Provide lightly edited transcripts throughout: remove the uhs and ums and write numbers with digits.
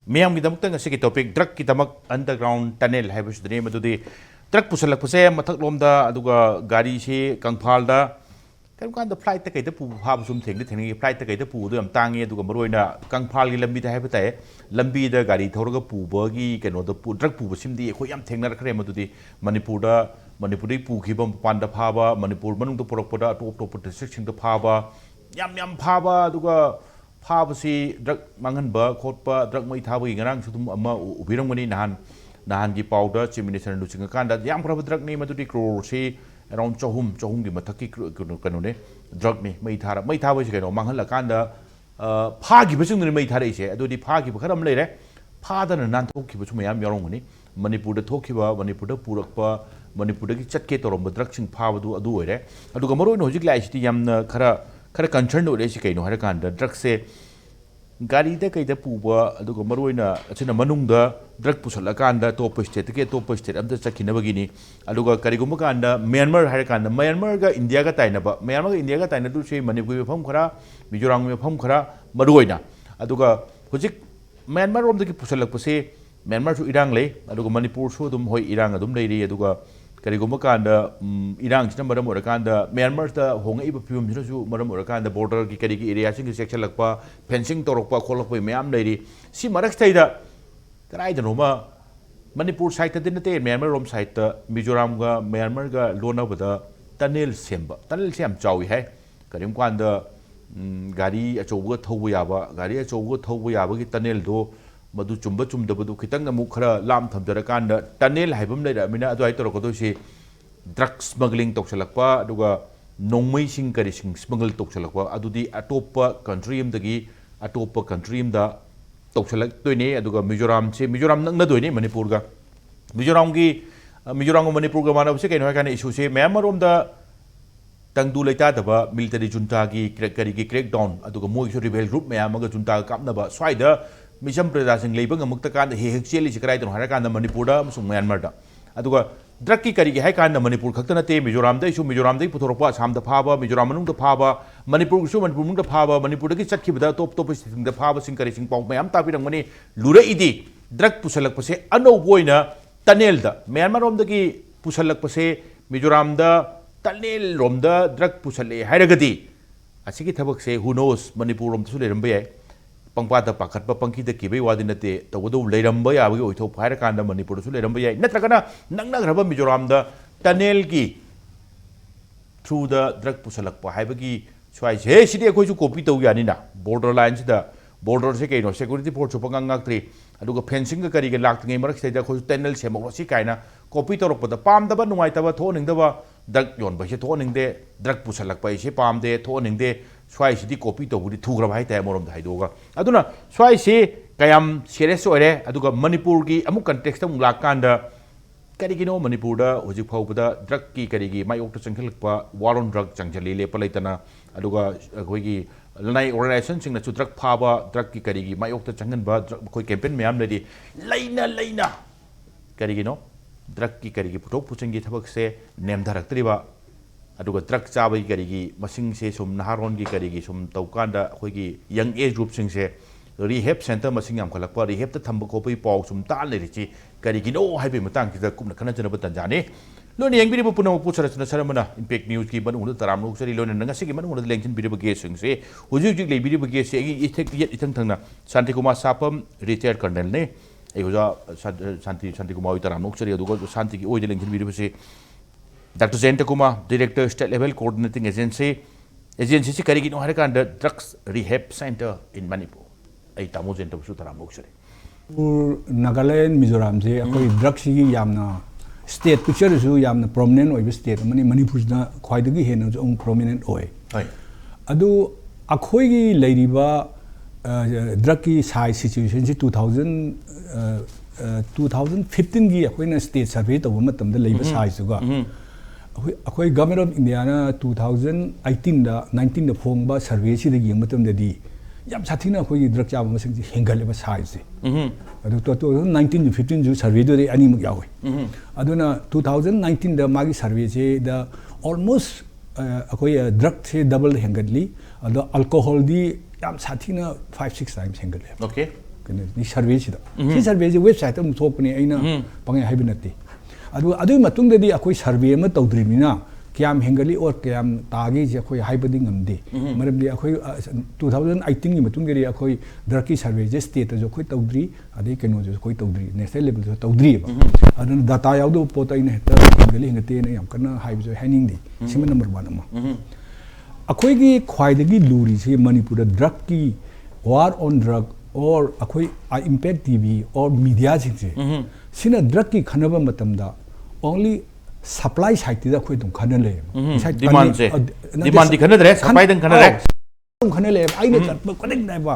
Miam ki damak tang asiki topic drug ki damak underground tunnel hai bus dane madudi drug pusalak puse mathak lomda aduga gari si kangphal da kan kan da flight ta kaita pu phab sum theng theng flight ta kaita pu do am tangi aduga maroina kangphal gi lambi ta hai batai lambi da gari thoraga pu ba gi keno da pu drug pu sim di khoi yam theng na khre madudi manipur da manipuri pu ki bam pan da phaba manipur manung da porok poda top top district sing da phaba yam phaba aduga Pabsi drug manganba khotpa drug mai thabi ngarang sutum amma ubirangmani nahan gi powder chief minister nu chinga kanda yam khra drug ni madudi crore si around chohum gi mathaki kanu ne drug ni mai thaba si kano manghal kanda pha gi basung ni mai thare ise adudi pha gi kharam leire pha da nan thok gi basu mayam yarongani manipur da thokhiba manipur da purakpa manipur da gi chatke torom drug sing pha badu adu oire aduga maroi no hojik lai sti yam khara concern do lesi kaino har kan da drug se gari da kai da puba aduga maroina achina manung da drug pusala kan da top state amda chakina bagini aduga karigum kan da Myanmar har kan da Myanmar ga India ga taina ba Myanmar ga India ga taina du se Manipur pham khara Mizoram me pham khara maroina aduga hojik Myanmar rom da ki pusalak puse Myanmar su irang le aduga Manipur su dum hoi irang adum leiri aduga karigum kan da irang china maram ora kan da Myanmar da honga iba pium china su maram ora kan da border ki karigi area sing section lakpa fencing torokpa kholakpa mayam leiri si marak stai da karai da noma Manipur side ta din te Myanmar rom side ta Mizoram ga Myanmar ga lona bada tunnel sem chawi hai karim kan da gari achobu thobu yaba gi tunnel do madu chumba chumda badu khitang amu khara lam thamjara kan da tunnel haibam leira mina adwai tor ko do si drug smuggling toksalakpa aduga nongmai sing kari sing smuggle toksalakpa adudi atopa country dagi atopa country da toksalak toine aduga Mizoram nang na doine Manipur ga Mizoram go Manipur ga mana se kaino kan issue se Myanmar da tangdu leita daba military junta gi crackdown aduga moi so rebel group mayam ga junta kapna ba swaida Misam Prada sing labor ngamukta kan he cheli sikrai don hara kan Manipur da musung Myanmar da aduga drug ki kari gi hai kan Manipur khakta te Mizoram da puthorpa sam da phaba Mizoram manung da phaba Manipur mung da phaba Manipur da ki chakhi bada top sing da phaba sing kari sing pong mayam ta pirang mani lura idi drug pusalak pase ano boina tunnel da Myanmar rom da ki pusalak pase Mizoram da tunnel rom da drug pusale hairagadi asigi thabak se who knows Manipur rom su leram ba pangpata pakhatpa pangki da kibai wadinate tawdo leiramba ya bagi oitho phaira kanda Manipur su leiramba ya natragana nangna graba Mizoram da tunnel ki through the drug pusalak pa haibagi swai he sidi khoi su copy taw yani na borderland da border se kaino security force chu pangangak tri aduga fencing ga kari ga lak ngai marak se da khoi tunnel se mo si kaina copy torok pa da pam da ba nuai ta ba thoning da ba drug yon ba se thoning de drug pusalak pa se pam de thoning de swai sidi copy to budi thugra bhai ta morom da haidoga aduna swai se kayam serious ore aduga Manipur gi amu context mu lakanda karigino Manipur da hojik phawbada drug ki karigi mayok to changkhalakpa war on drug changjali le palaitana aduga khoi gi lanai organization sing na chu drug phaba drug ki karigi mayok to changan ba khoi campaign mayam ledi laina karigino drug ki karigi puthok puchangi thabak se nem dharak triba aduga drug chabai karigi masing se sum naharon gi karigi sum taukanda khoi gi young age group sing se rehab center masing yam khalakpa rehab ta thamba ko pai paw sum ta le ri chi karigi no haibe matang ki da kumna khana jana batan jani loni yang biri puno puchara chana saramana impact news ki ban unu taram no sari loni nanga sigi man unu lengchin biri bage sing se hujuk le biri bage se gi ithek yet ithang thangna Santi Kumar Sapam retired colonel ne egoja Santi Kumar taram no sari aduga Santi ki oi lengchin biri base Dr. Jayanta Kumar, Director, State Level Coordinating Agency se karigi no harakan the Drugs Rehab Center in Manipur. Ay tamo Jayanta su taram loksari. Nagaland, Mizoram se akoi drugs gi yamna state picture su yamna prominent oi state mani Manipur na khwaidagi hena ong prominent oi. Adu akoi gi leiriba drug ki size situation se 2015 gi akoi na state survey to matam da leiba size ga akoi government of India na 2018 da 19 da phong ba survey si da yeng matam da di yam sathina akoi drug chaba masing ji hengal ba size adu 2019 to 15 ju survey do ani muk yawi aduna 2019 da magi survey je da almost akoi drug se double hengadli adu alcohol di yam sathina 5-6 times hengal okay ni survey sida si survey je website ta muthok ni aina pangai haibinati adu matung de akoi survey ma tawdri mina kyam hengali or kyam tagi je akoi haibadi ngamde maram di akoi 2018 ni matung de akoi draki survey je state jo akoi tawdri adi keno jo akoi tawdri national level jo tawdri ba adu data yaudu pota ina heta hengali ngate na yam kana haib jo haning di sima number 1 ma akoi gi khwaidagi luri se manipur drug ki war on drug or akoi impact tv or media jingse sina drug ki khanaba matamda only supply side da khoi dum khanale demand se demand di khanadre supply dang khanare dum khanale aina chatpa kading dai ba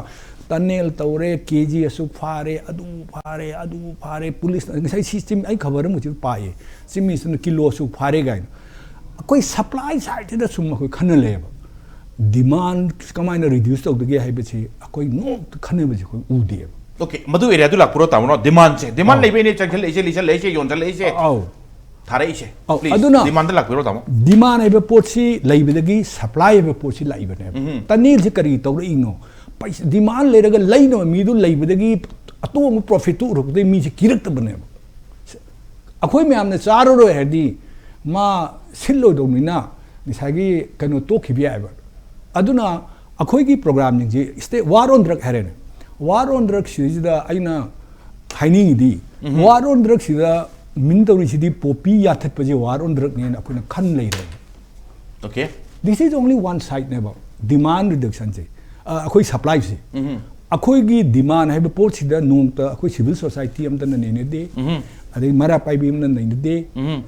tunnel tawre kg asu phare adu phare police ngai system ai khabar mu chi pae simi sun kilo su phare gai akoi supply side da sum khoi khanale demand kamaina reduce to the hai bechi akoi no khane bechi koi ude okay madu area du lakpuro tamono demand se demand lebe ne changel leise yon chal leise au thare ise please aduna demand lakpuro tamo demand ai be potsi laibedagi supply be potsi laibe ne tanil se kari to ino demand le raga laino mi du laibedagi atom profit tu ruk de mi se kirak ta bane akoi me amne charo ro hedi ma sillo do mina nisagi kanu to khibya ba aduna akhoi gi program ni stay war on drug harene war on drug sida aina haining di war on drug sida min tawri sidi popi ya that paje war on drug ne akhoi na khan lei re okay this is only one side ne about demand reduction je akhoi supply se akhoi gi demand hai be port sida nong ta akhoi civil society am ta ne ne de ade mara pai bim na nei de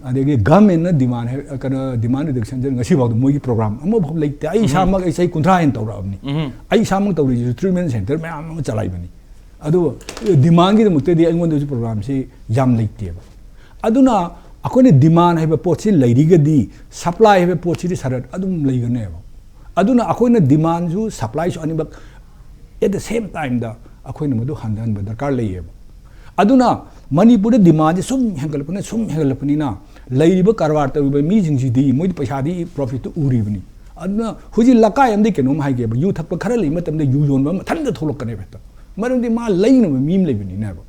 ade government na demand hai kana demand reduction je ngasi baw moi gi program amo bhom leite ai samag ai sai kuntra en tawra amni ai samag tawri treatment center ma am chalai bani adu demand gi mukte di angon de program si jam leite ba aduna akone demand hai be pot si leiri ga di supply hai be pot si sarat adum leiga ne ba aduna akone demand ju supply su ani ba at the same time da akone madu handan ba darkar leiye ba aduna manipur demand sum hengalpani na leiriba karwar ta mi jingji di moi paisa di profit to uri bani adna huji lakai am de kenom hai ge yu thak pa khara le matam de yu jon ba than da tholok kane beta marum di ma lein no mim le bani na ba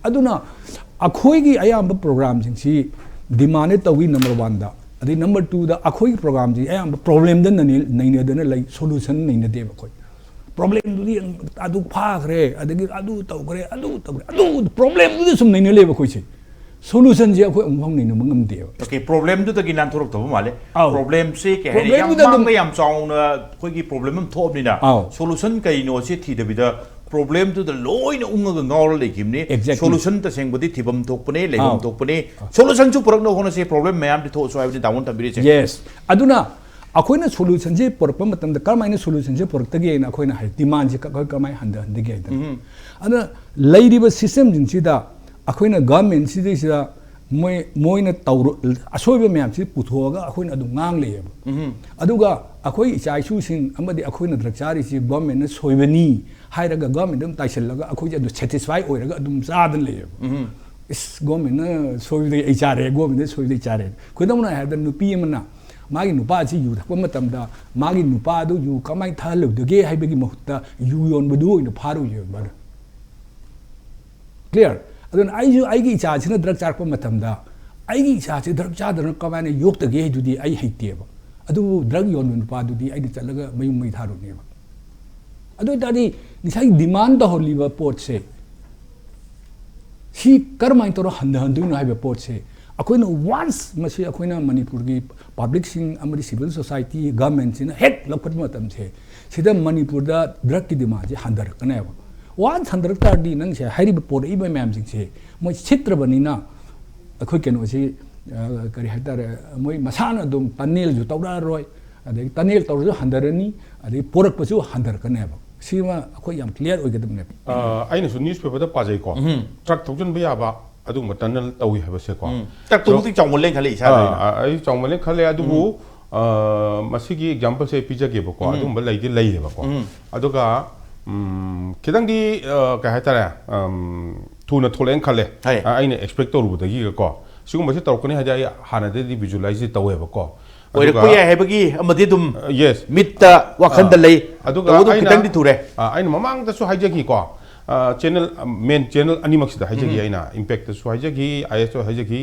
aduna akhoi gi ayam program jing si demand ta wi number 1 da adi number 2 da akhoi program ji ayam problem da nei ne da lai solution nei ne de ba khoi problem du di adu pha kre adagi adu taw kre adu problem du sum nei ne le ba khoi se solution je khoi among nei no mangam de okay problem du ta gi nan thorok to male problem se ke hari yam mang yam chong na khoi gi problem am thop ni na solution kai no se thi de bi da problem tu the loi na unga ga ngol le kim ni solution ta seng bodi thibam thok pune le bam thok pune solution chu purak no hono se problem mayam di tho so ai da won ta bi se yes aduna akoina solution je porpa matam da karmaina solution je porta ge na akoina hai demand je ka kamai handa handa ge da ana leiriba system jin si da akoina government si da moina tawro asoiba mayam si puthoga akoina adu ngang le aduga akoi ichai su sing amadi akoina drakchari si government na soibani hairaga government dum taisalaga akoi adu satisfy oiraga adum sadan le is government na soibde ichare government na soibde ichare kodamna ha da nupi amna magi nupa chi yu thakpa matam da magi nupa du yu kamai thalu de ge haibagi mahutta yu yon budu ina pharu yu ba clear adun ai ju ai gi cha china drug charpa matam da ai gi cha chi drug cha da kamai ne yok de ge du di ai haite ba adu drug yon nupa du di ai di chalaga mai mai tharu ne ba adu ta di nisai demand da holi ba pot se si karmai to handa handu na haiba pot se akoina once masi akoina manipur gi public sing amari civil society government sina hek lakhat matam se sida manipur da drug ki demand je handar kana ba once handar ta di nang se hairi ba por iba ma'am sing se moi chitra banina akoi keno si kari hatar moi masana dum tunnel ju tawra roi adai tunnel tawra ju handarani adai porak pa ju handar kana ba sima akoi yam clear oigadam ne aina su newspaper da pajai ko truck thojan ba ya ba adu tunnel tawi ha ba se ko tak tu ti chong mon len khali sa ai chong mon len khale adu bu masigi example se pija ge ba ko adu ba lai di lai ba ko adu ga kidang di ka ha tara thuna tholen khale aina expect to ru da gi ko sigum ba se taw ko ni ha ja hana de di visualize tawe ba ko oira ko ya hebagi amadi dum yes mitta wakhanda lei adu ga kitang di ture aina mamang da su haja ki ko channel main channel animak sida haijagi aina impact su haijagi ISO haijagi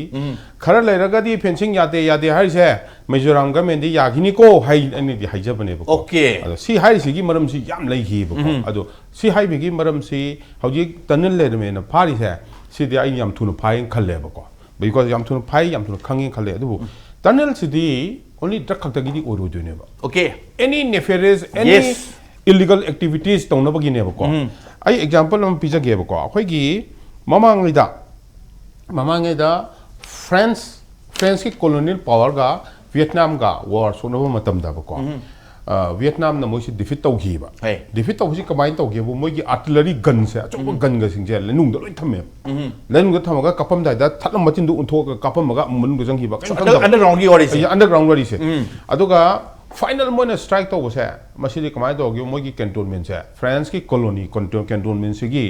khara lairaga di fencing yade hari se Mizoram government di yagini ko hai ani di haijabane ba okay ado si hai sigi maram si yam lai gi ba ado si hai bigi maram si hauji tunnel le me na phari se si di ai yam thunu phai khalle ba ko because yam thunu phai yam thunu khangin khalle adu tunnel si di only drug khakta gi di oru do ne ba okay any nefarious any illegal activities tong na ba gi ne ba ko ai example am pizza ge ba ko akhoi gi mamang da France ki colonial power ga Vietnam ga war so na matam da ba ko Vietnam na mo si defeat tau gi ba defeat tau si kamai tau gi bo mo gi artillery gun se acho gun ga sing je lenung da loi thame lenung da thamaga kapam da thatlam machin du untho ga kapam ga mun ga jang gi ba underground gi ori se underground ori se aduga final mo na strike tau se masili kamai tau gi mo gi cantonment se France ki colony cantonment se gi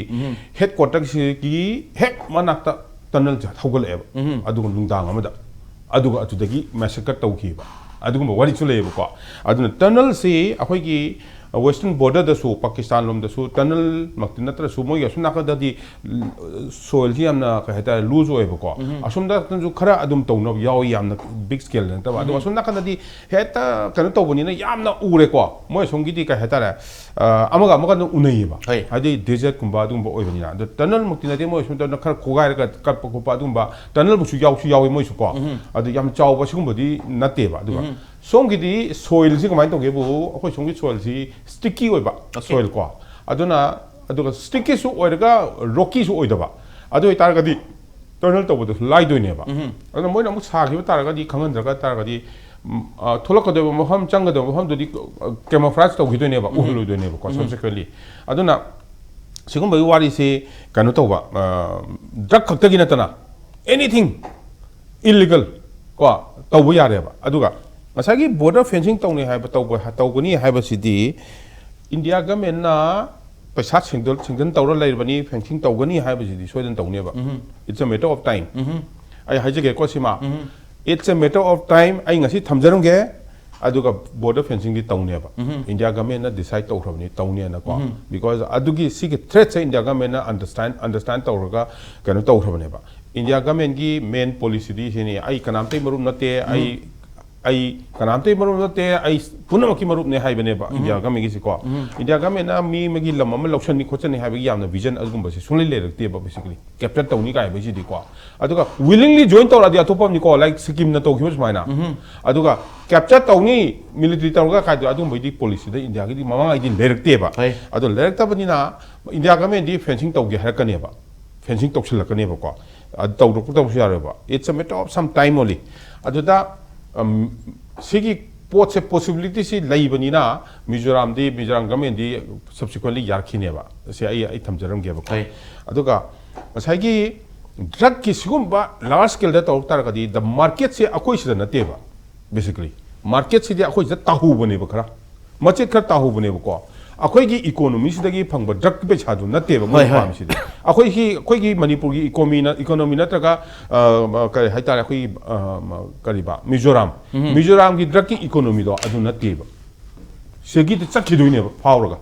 headquarters si gi hek manakta tunnel ja thogal e aduga lungdang amada aduga atudagi massacre tau gi ba adugumba wari chu lei ko aduna tunnel si akhoi gi western border da su Pakistan lom da su tunnel maktin natra su mo ya su naka da di soil ji amna ka heta lose oi ko asum da tan ju khara adum tau no yaw yamna big scale na ta adum asum naka da di heta kan to boni na yamna ure ko mo song gi di ka heta ra amaga no unai ba hadi desert kumba adum ba oi bani na da tunnel maktin na de mo sum da khara khogai ka kar ko pa adum ba tunnel bu su yaw mo su ko adu yam chaw ba sigum ba di na te ba du 송기 디 소일 지 그만 동게 부 아코 송기 소일 지 스티키 오이바 소일 과 아도나 아도가 스티키 수 오이가 로키 수 오이다 바 아도 따라가디 터널 떠보도 라이 도이네 바 아도 뭐나 뭐 사기 따라가디 강은 들어가 따라가디 톨락거도 뭐 함 짱거도 뭐 함도디 캐모프라지 또 기도네 바 우hul로 도네 바 consequently 아도나 지금 뭐 와리시 간노 또바 드럭 각덕이 나타나 anything illegal 과 떠보 야래 바 아도가 masagi border fencing tong ni hai ba tau ni hai ba sidi India government na paisa singdol tawra lai bani fencing tau gani hai ba sidi soidan tau ne ba it's a matter of time ai hai jage ko sima it's a matter of time ai ngasi thamjarum ge aduga border fencing di tau ne ba India government na decide tau rabani tau ne na ko because adugi sig threat India government na understand tau ga kan tau rabani ba India government gi main policy di sini ai kanam te marum na te ai kanamte marum na te ai punam ki marup ne hai bane ba India ga me gi ko India ga me na mi magi lam ma loksan ni khochen ni hai ba yam na vision agum ba se sunli le rakte ba basically capture taw ni kai ba ji di ko aduga willingly join taw la dia topam ni ko like scheme na taw khim mai na aduga capture taw ni military taw ga kai adum ba di policy da India gi di mama ai din le rakte ba adu le rakta ba ni na India ga me di fencing taw gi har ka ne ba fencing taw sil ka ne ba ko taw ro taw sia re ba it's a matter of some time only aduda sigi pot se possibility si lai bani na Mizoram government di subsequently yarkhine ba se ai thamjaram ge ba aduga masai gi drug ki sigum ba large scale da tor tar ga di the market se akoi sida na te ba basically market se di akoi da tahu bane ba khara market khar tahu bane ba ko akoi gi economy sida gi phang ba drug pe chadu na te ba mo pam sida akoi gi Manipur gi economy na ta ga ka hai ta akoi kari ba Mizoram gi drug ki economy do adu na te ba segi de chakhi doine ba power ga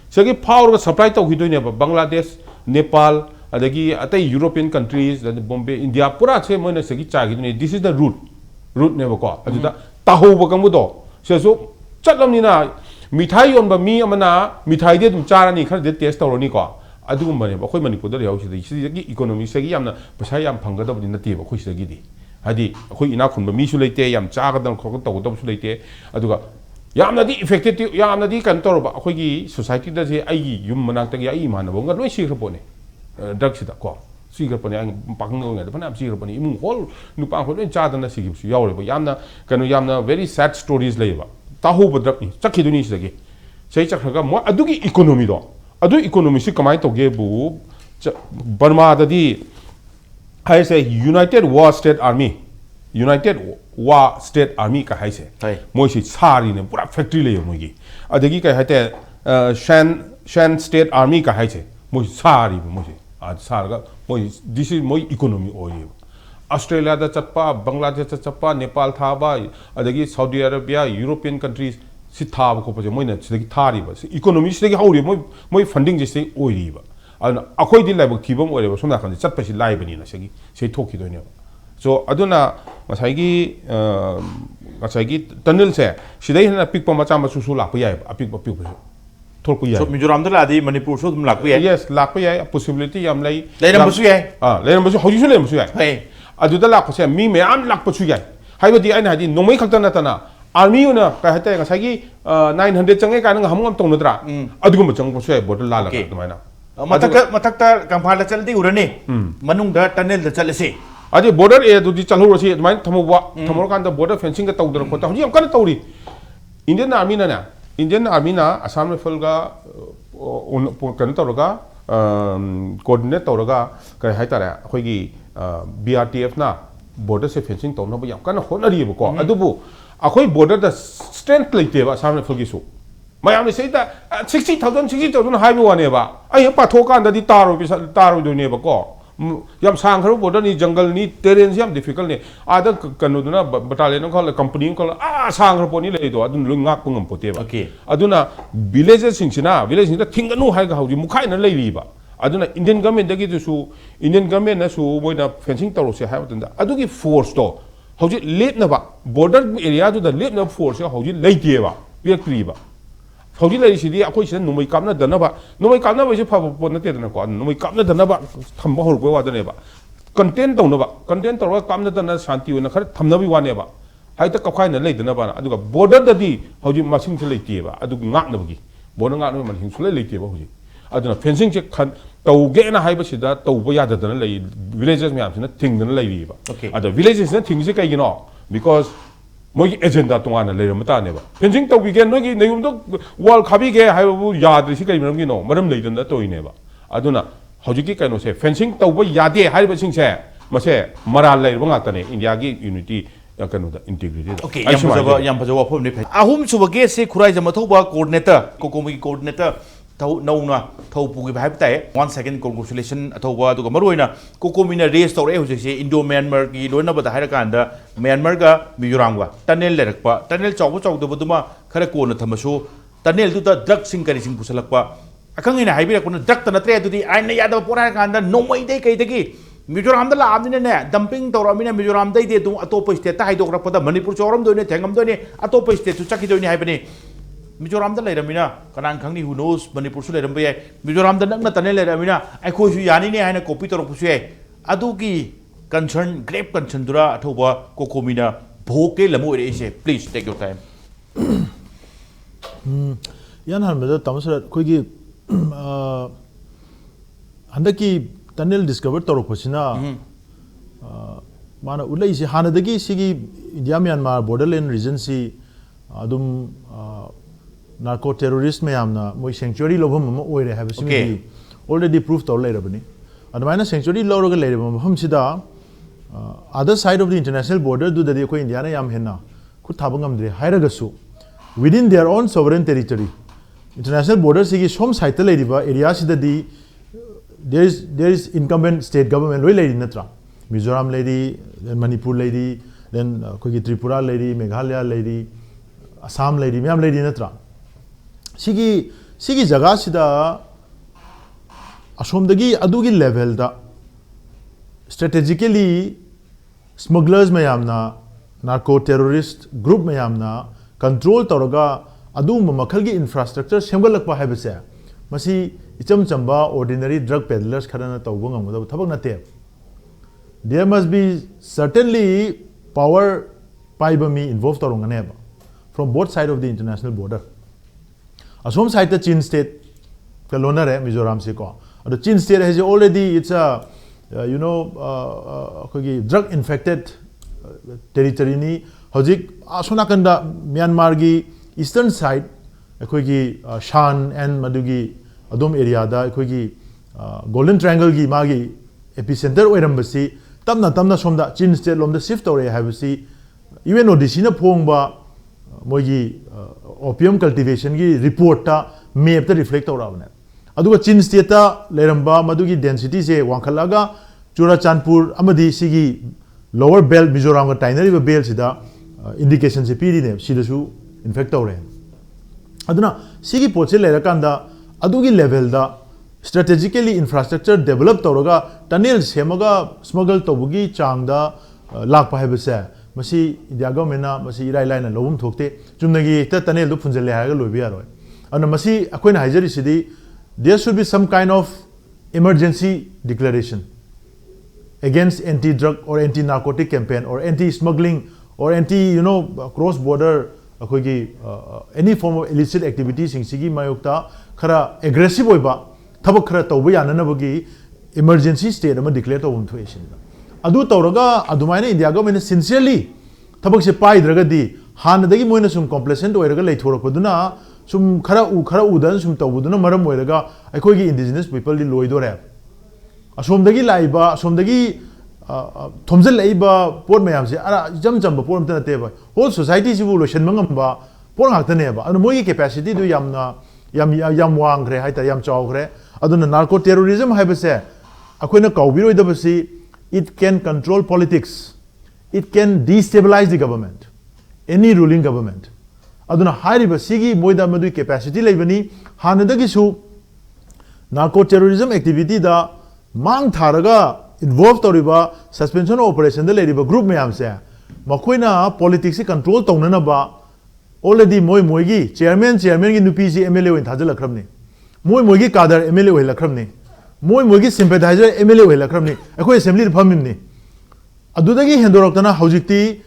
segi power ga supply to gi doine ba Bangladesh Nepal adagi atai European countries da Bombay India pura che mo na segi cha gi this is the route ne ba ko adu da tahu ba kamu do se so chatlam ni na mithai on ba mi amana mithai de dum charani khar de test tawroni ko adugum bane ba khoi Manipur da yaw si gi economy se gi yamna paisa yam phanga da bani na te ba khoi se gi di hadi khoi ina khun ba mi su leite yam cha ga dam khok taw da su leite aduga yamna di effective yamna di kan tor ba khoi gi society da je ai gi yum manak ta gi ai man ba ngal loi si khra pone drug si da ko si khra pone ang pang ngo ngal da si khra pone imu hol nu pa khoi cha da na si gi su yaw re ba yamna kanu yamna very sad stories lei ba tahu badrak ni chakhi duni sigi sei chakhaga mo adugi economy do adu economy si kamai to ge bu Burma da di hai se United War State Army ka hai se mo si sari ne pura factory le mo gi adagi ka hate Shan State Army ka hai se mo sari mo si ad sar ga mo this is mo economy oi Australia da chappa Bangladesh da chappa Nepal thaba adagi Saudi Arabia European countries si thaba ko paje moina sidagi thari ba economy sidagi hauri moi funding je sei oi ri ba aduna akhoi di lai ki bom ore ba somna kan chat pa si lai bani na segi sei thoki do ne so aduna masai gi tunnel se sidai na pik pa macha ma su la pa yai apik pa pik pa thol ku yai so Mizoram da la di Manipur so dum lak pu yai yes lak pa yai possibility yam lai leiram bu su yai leiram bu su hoji su leiram su yai hey adu da lak pa se mi me am lak pa su yai hai ba di ai na di nomai khakta na ta na army una ka hata nga sagi 900 changai ka nga hamngam tong nadra adu gum chang pa su yai border la la ta mai na matakta kangphal da chaldi urani manung da tunnel da chalase अजे border ए दुदी चलहो रसी माइन थमो कान the border fencing का तौदर खोता हजी हम कन तौरी इंडियन आर्मी ना असम राइफल का कन तौरगा कोऑर्डिनेट तौरगा कय हाय तारे अखोगी BRTF ना border से fencing तौना ब याम कन होनरी बको अदुबु अखोई border द strength लेते बा असम राइफल की सु मयाम से 60,000 हाइबो वाने बा अय पाथो कान ददी तारो दुने बको yam sang kharo border ni jungle ni terrain yam difficult ne ada kanu duna battalion ko company ko sang kharo ni le do adun lu ngak pungam pote ba aduna villages singchina village ni thinganu hai ga hauji mukhai na leiri ba aduna Indian government dagi su Indian government na su boina fencing taro se hai batunda adugi force to hauji lep na ba border area du da lep na force hauji leite ba victory ba hauji lai sidi akoi sin numai kamna dana ba numai kamna ba se pha pon na te dana ko numai kamna dana ba thamba hor ko wa dana ba content tawna ba content tawra kamna dana shanti na khar thamna bi wane ba hai ta kakhai na lei dana ba aduga border da di hauji masing se leite ba adu ngak na bagi border ngak na man hing sule leite ba hauji aduna fencing che khan tau ge na hai ba sida tau ba ya dana lei villages me am sina thing dana lei ba ada villages na thing se kai gi no because moi agenda tongana leiram ta ne ba fencing to weekend no gi neum to wall khabi ge hai bu yad ri si kai maram gi no maram leidan da to ine ba aduna hoji ki kaino se fencing to ba yade hai ba sing se ma se maral lai ba ngata ne india gi unity kaino da integrity okay yam bajawa phom ne ahum suba ge se khurai jama thoba coordinator kokomi coordinator thau nauna thau pu gi bhai tai 1 second congratulation athoba du ga maroina kokomina race tore hoje se Indo Myanmar gi loina ba da haira kan da Myanmar ga Mizoram ga tunnel lerakpa tunnel chawbu chawdu buduma khara ko na thamasu tunnel du da drug sing kari sing pusalakpa akang ina haibira ko na drug ta natre du di aina yada pora kan da nomai dei kai dagi Mizoram da la amni ne dumping tawramina Mizoram dai de du atopa state ta haidok rakpa da Manipur choram do ne thengam do ne atopa state chu chaki do ne haibani Mizoram da leiramina kanang khangni who knows Manipur su leiram bai Mizoram da nakna tane leiramina ai khoi su yani ne haina copy torok pu se adu ki concern grave concern dura athoba kokomina bhoke lamu ere se please take your time yan harmada tamasra khoi gi handaki tunnel discover torok pasina mana ulai si hanadagi sigi India Myanmar borderland region si adum narco terrorist me amna moi sanctuary lobham ma oire have simi already proof to lai rabani admaina sanctuary loroga lai rabam hum sida other side of the international border do the ko India na yam henna khu thabangam dre hairagasu within their own sovereign territory international border sigi som site lai riba area sida di there is incumbent state government loi lai natra Mizoram lai ri then Manipur lai ri then ko gi Tripura lai ri Meghalaya lai ri Assam lai ri myam lai ri natra sigi jaga sida asomdagi adugi level da strategically smugglers mayamna narco terrorist group mayamna control toroga adu mamakhalgi infrastructure semgalakpa haibase masi icham chamba ordinary drug peddlers kharana tawbo ngamda thabak nate there must be certainly power paibami involved torongane from both sides of the international border Assam side the Chin state kalona re Mizoram se ko the Chin state has already it's a drug infected territory ni hojik asona kanda Myanmar gi eastern side ekoi gi Shan and Madugi adom area da ekoi gi Golden Triangle gi magi epicenter oiram basi tamna somda Chin state lom da shift ore have si even odisi na phongba moigi opium cultivation gi report ta map ta reflect aura bane aduga Chin state ta leramba madugi density se wangkhalaga Churachandpur amadi sigi lower belt Mizoram ga tinary ba belt sida indication se piri ne sida su infect aure aduna sigi poche lera kanda adugi level da strategically infrastructure develop tawraga tunnel semaga smuggle tawbugi changda lakpa haibase masi India government na masi irai lai na lobum thokte chumnagi ta tunnel du phunjale ha ga lobi aroi ana masi akoina haijari sidi there should be some kind of emergency declaration against anti-drug or anti-narcotic campaign or anti-smuggling or cross border any form of illicit activities sigi mayokta khara aggressive oiba thabak khara tawba yananabagi emergency state ama declare tawum thoesin adu tawraga adumaina India government sincerely thabak se pai dragadi hanadagi moina sum complacent oiraga leithorakpaduna sum khara udan sum tawbuduna maram oiraga aikogi indigenous people di loidore asomdagi laiba asomdagi thomjal laiba pot mayam se ara jam jam pot amta te ba whole society si bu lotion mangam ba pot ngakta ne ba anu moi capacity du yam wang gre haita yam chaw gre aduna narco terrorism haibase akoina kaubiroi da basi it can control politics, it can destabilize the government, any ruling government aduna hariba sigi moida madu capacity laibani hanadagi su narco terrorism activity da mang tharaga involved toriba suspension operation da leriba group mayam se makoina politics control tawnana ba already moigi chairman gi nupi ji MLA oin thajal lakramni moigi kadar MLA oin lakramni moigi sympathizer MLA oin lakramni akoi assembly phamimni adudagi hendoroktana hojikti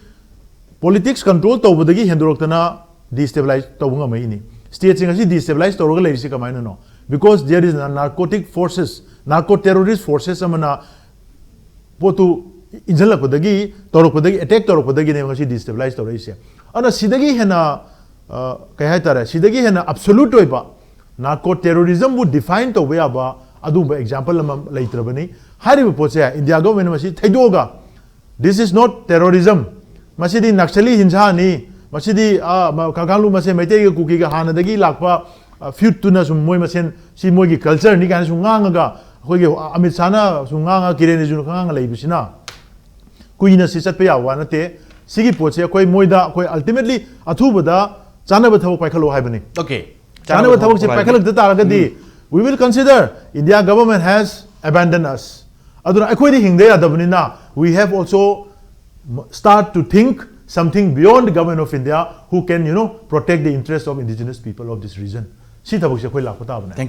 politics control tawbadagi hendoroktana destabilize tawunga maini state singa si destabilize tawroga leisi kamaina no because there is narco terrorist forces amana potu injalakpadagi tawrokpadagi attack tawrokpadagi ne ngasi destabilize tawraise ana sidagi hena kai haitare sidagi hena absolute oiba narco terrorism would define to way aba adu ba example am leitrabani hariba poche India government masi thaidoga this is not terrorism masidi naxali hinsa ni masidi kagalu mase maitei kuki ga hanadagi lakpa feud tuna sum moi masen si moi gi culture ni kan sum nganga khoi gi Amit Sana sum nganga kireni jun nganga leibisina kuina si chat pe ya wa na te sigi poche koi moida koi ultimately athubada chana ba thawak paikhalo haibani Okay. chana ba thawak se paikhalak da taragadi we will consider India government has abandoned us aduna akoi di hingde adabani na we have also start to think something beyond the government of India who can protect the interests of indigenous people of this region si thabak se koi lakpata bana